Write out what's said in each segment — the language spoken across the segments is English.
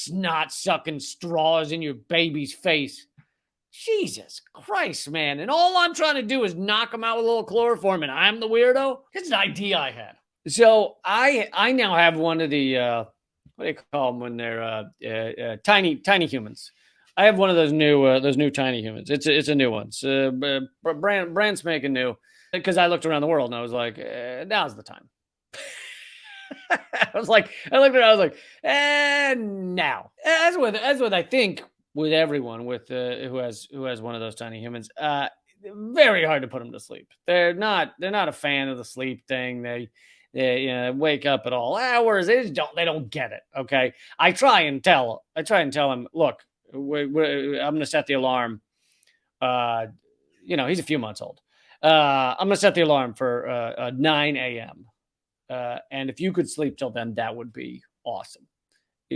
snot sucking straws in your baby's face. Jesus Christ, man. And all I'm trying to do is knock them out with a little chloroform, and I'm the weirdo? It's an idea I had. So I now have one of the, what do you call them when they're tiny humans? I have one of those new tiny humans. It's a new one. It's brand spanking new. Because I looked around the world and I was like, now's the time. I looked around, I was like, now. As with I think with everyone who has one of those tiny humans, very hard to put them to sleep. They're not a fan of the sleep thing. They wake up at all hours. They don't get it. Okay, I try and tell them, look, I'm going to set the alarm. He's a few months old. I'm going to set the alarm for 9 a.m. And if you could sleep till then, that would be awesome.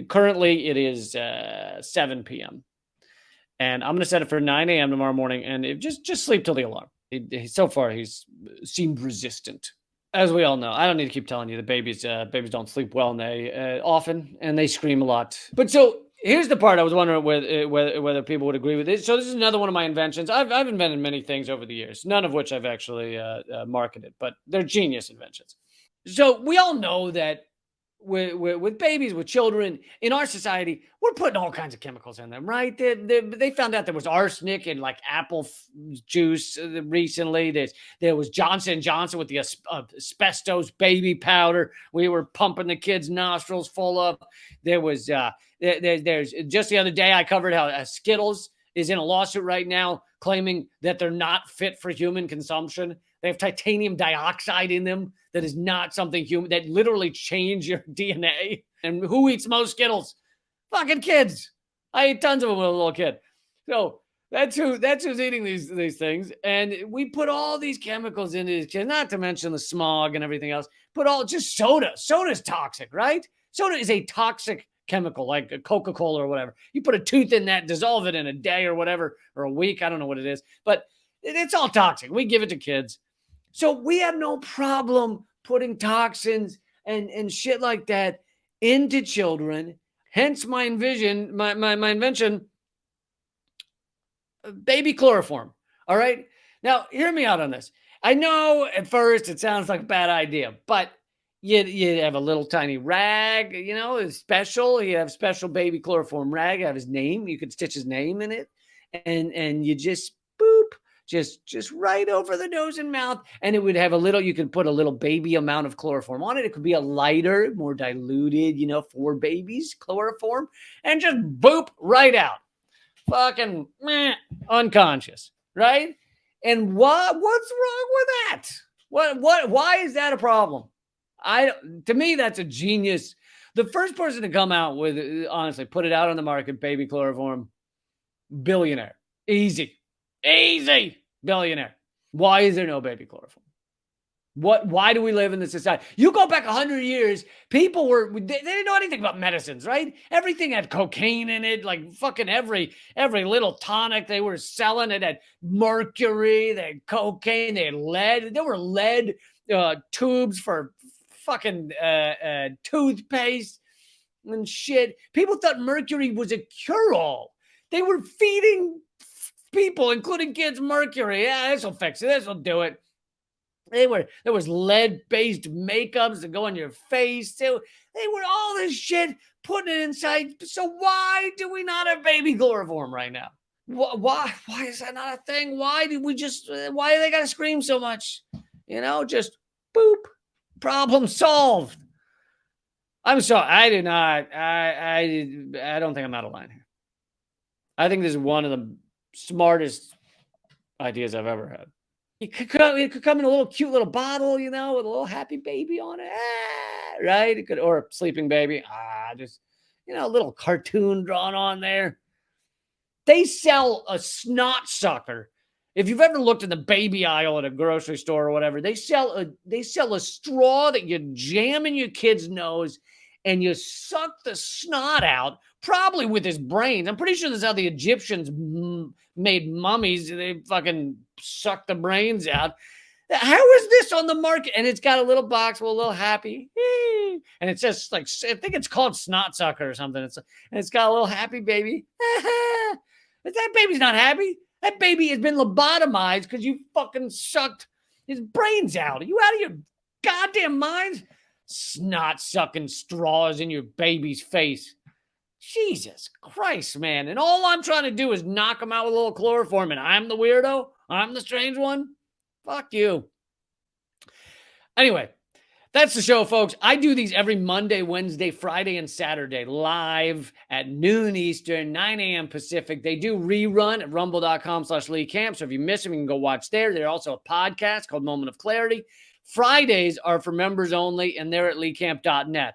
Currently, it is 7 p.m. And I'm going to set it for 9 a.m. tomorrow morning. And just sleep till the alarm. So far, he's seemed resistant. As we all know, I don't need to keep telling you the babies don't sleep well, and they often, and they scream a lot. But so here's the part I was wondering whether people would agree with this. So this is another one of my inventions. I've invented many things over the years, none of which I've actually marketed, but they're genius inventions. So we all know that with babies, with children in our society, we're putting all kinds of chemicals in them, right? They found out there was arsenic in like apple juice recently. There was Johnson & Johnson with the asbestos baby powder we were pumping the kids' nostrils full of. There was there's just the other day I covered how Skittles is in a lawsuit right now claiming that they're not fit for human consumption. They have titanium dioxide in them that is not something human, that literally change your DNA. And who eats most Skittles? Fucking kids. I ate tons of them when I was a little kid. So that's who's eating these things. And we put all these chemicals into these kids, not to mention the smog and everything else. Just soda. Soda's toxic, right? Soda is a toxic chemical, like a Coca-Cola or whatever. You put a tooth in that, dissolve it in a day or whatever, or a week. I don't know what it is. But it's all toxic. We give it to kids. So we have no problem putting toxins and shit like that into children. Hence my invention, baby chloroform. All right. Now, hear me out on this. I know at first it sounds like a bad idea, but you have a little tiny rag, it's special. You have special baby chloroform rag. You have his name. You could stitch his name in it. And you just boop. Just right over the nose and mouth. And it would have you could put a little baby amount of chloroform on it. It could be a lighter, more diluted, for babies, chloroform. And just boop, right out. Fucking unconscious, right? And what's wrong with that? Why is that a problem? To me, that's a genius. The first person to come out with, honestly, put it out on the market, baby chloroform, billionaire. Easy. Billionaire. Why is there no baby chloroform? Why do we live in this society? You go back 100 years, people they didn't know anything about medicines, right? Everything had cocaine in it, like fucking every little tonic they were selling. It had mercury, they had cocaine, they had lead. There were lead tubes for fucking toothpaste and shit. People thought mercury was a cure-all. They were feeding people, including kids, mercury. Yeah, this will fix it. This will do it. There was lead-based makeups that go on your face. They were all this shit, putting it inside. So why do we not have baby chloroform right now? Why is that not a thing? Why do they got to scream so much? Just boop. Problem solved. I'm sorry. I did not. I don't think I'm out of line here. I think this is one of the smartest ideas I've ever had. It could come in a little cute little bottle, with a little happy baby on it, right? It could, or a sleeping baby, just a little cartoon drawn on there. They sell a snot sucker. If you've ever looked in the baby aisle at a grocery store or whatever, they sell a straw that you jam in your kid's nose and you suck the snot out, probably with his brains. I'm pretty sure this is how the Egyptians made mummies. They fucking suck the brains out. How is this on the market? And it's got a little box with a little happy, and it's just like I think it's called Snot Sucker or something. And it's got a little happy baby. That baby's not happy. That baby has been lobotomized because you fucking sucked his brains out. Are you out of your goddamn mind? Snot sucking straws in your baby's face. Jesus Christ, man. And all I'm trying to do is knock him out with a little chloroform, and I'm the weirdo? I'm the strange one? Fuck you. Anyway, that's the show, folks. I do these every Monday, Wednesday, Friday, and Saturday live at noon Eastern, 9 a.m. Pacific. They do rerun at rumble.com/Lee Camp. So if you miss them, you can go watch there. There's also a podcast called Moment of Clarity. Fridays are for members only, and they're at leecamp.net.